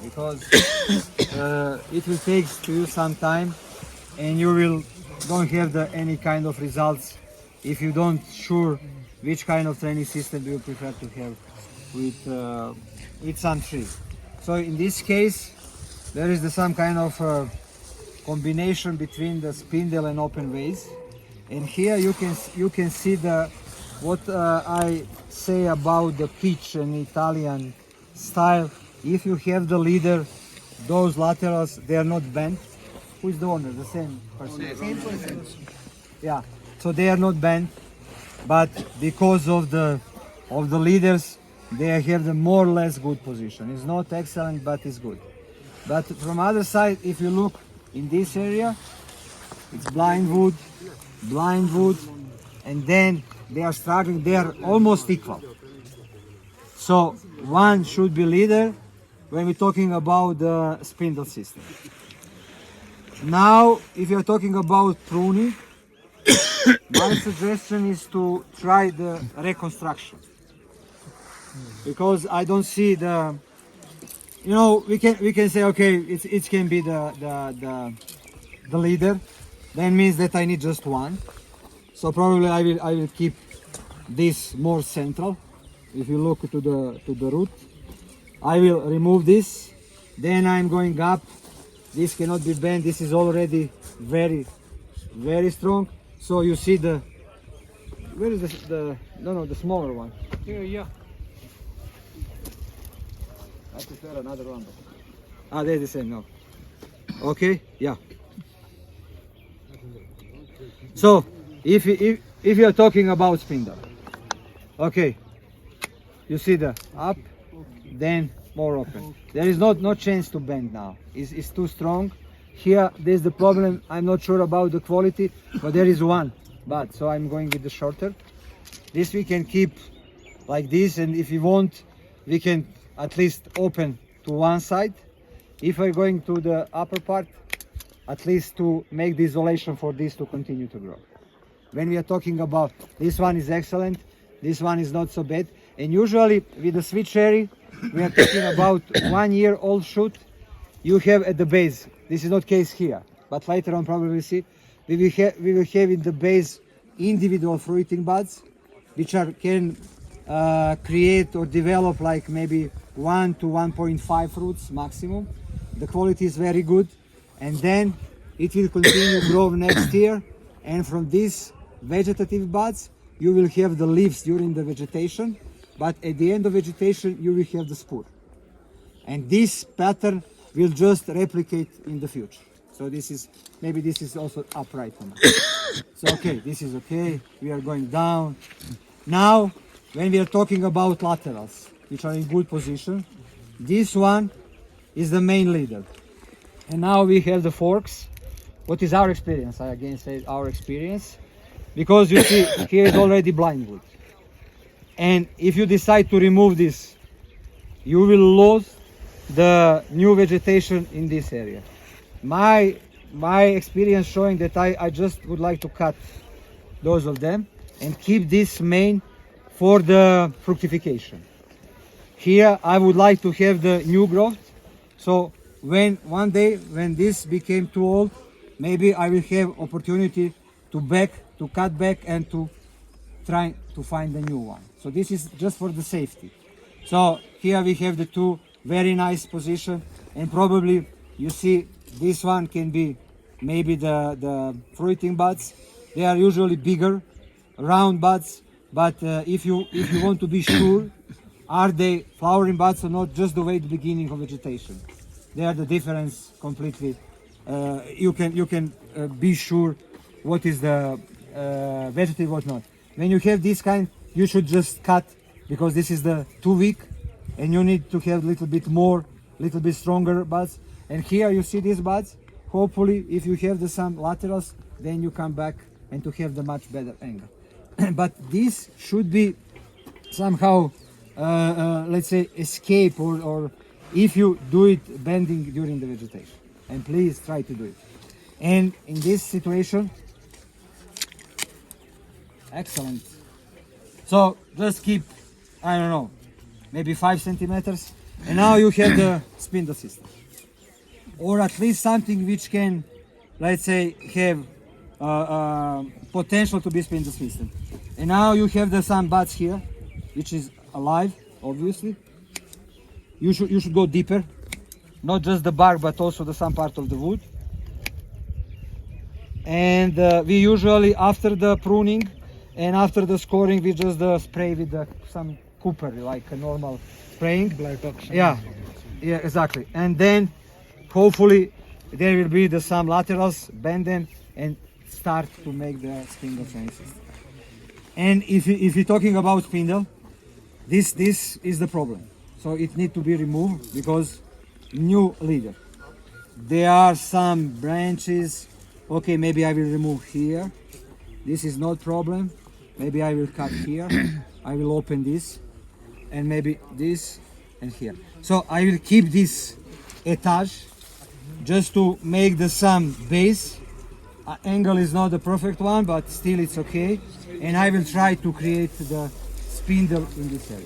because it will take to you some time, and you will don't have any kind of results if you don't sure which kind of training system do you prefer to have with some tree. So in this case, there is some kind of combination between the spindle and open vase, and here you can see what I say about the pitch and Italian style. If you have the leader, those laterals, they are not bent. Who is the owner? The same person. Same person. Yeah. So they are not bent, but because of the leaders, they have the more or less good position. It's not excellent, but it's good. But from other side, if you look in this area, it's blind wood, and then they are struggling. They are almost equal. So one should be leader when we're talking about the spindle system. Now, if you're talking about pruning, my suggestion is to try the reconstruction, because I don't see the, we can say, okay, it can be the leader. That means that I need just one. So probably I will keep this more central. If you look to the root, I will remove this. Then I'm going up. This cannot be bent. This is already very, very strong. So you see where is the smaller one? Here, yeah. I prefer another one. They're the same now. Okay, yeah. So if you are talking about spindle, okay, you see the up, then more open. There is no chance to bend now. It's too strong. Here, there's the problem. I'm not sure about the quality, but there is one. But so I'm going with the shorter. This we can keep like this, and if you want, we can at least open to one side. If we're going to the upper part, at least to make the isolation for this to continue to grow. When we are talking about this one is excellent, this one is not so bad, and usually with the sweet cherry, we are talking about 1 year old shoot. You have at the base. This is not case here, but later on probably we see we will have in the base individual fruiting buds, which can create or develop like maybe 1 to 1.5 fruits maximum. The quality is very good, and then it will continue to grow next year, and from these vegetative buds you will have the leaves during the vegetation, but at the end of vegetation you will have the spore, and this pattern will just replicate in the future. So this is also upright one. So okay, this is okay. We are going down. Now, when we are talking about laterals, which are in good position, this one is the main leader. And now we have the forks. What is our experience? I again say our experience, because you see here is already blind wood. And if you decide to remove this, you will lose the new vegetation in this area. My experience showing that I just would like to cut those of them and keep this main for the fructification. Here I would like to have the new growth. So when one day when this became too old, maybe I will have opportunity to cut back and to try to find a new one. So this is just for the safety. So here we have the two very nice position, and probably you see this one can be maybe the fruiting buds. They are usually bigger, round buds, but if you want to be sure, are they flowering buds or not, just the way the beginning of vegetation. They are the difference completely. You can be sure what is the vegetative or not. When you have this kind, you should just cut, because this is the too weak, and you need to have a little bit more, little bit stronger buds. And here you see these buds. Hopefully, if you have some laterals, then you come back and to have the much better angle. But this should be somehow, let's say, escape, or if you do it bending during the vegetation. And please try to do it. And in this situation, excellent. So just keep, I don't know, maybe 5 centimeters. And now you have the spindle system. Or at least something which can, let's say, have potential to be spindle system. And now you have the some buds here, which is alive, obviously. You should go deeper, not just the bark, but also the some part of the wood. And we usually, after the pruning and after the scoring, we just spray with some cooper, like a normal spraying. Black oxide. Yeah, exactly. And then hopefully there will be some laterals, bend them and start to make the spindle training system. And if you're talking about spindle, this is the problem. So it needs to be removed because new leader. There are some branches. Okay, maybe I will remove here. This is not problem. Maybe I will cut here. I will open this, and maybe this and here. So I will keep this etage just to make the some base. Angle is not the perfect one, but still it's okay. And I will try to create the spindle in this area.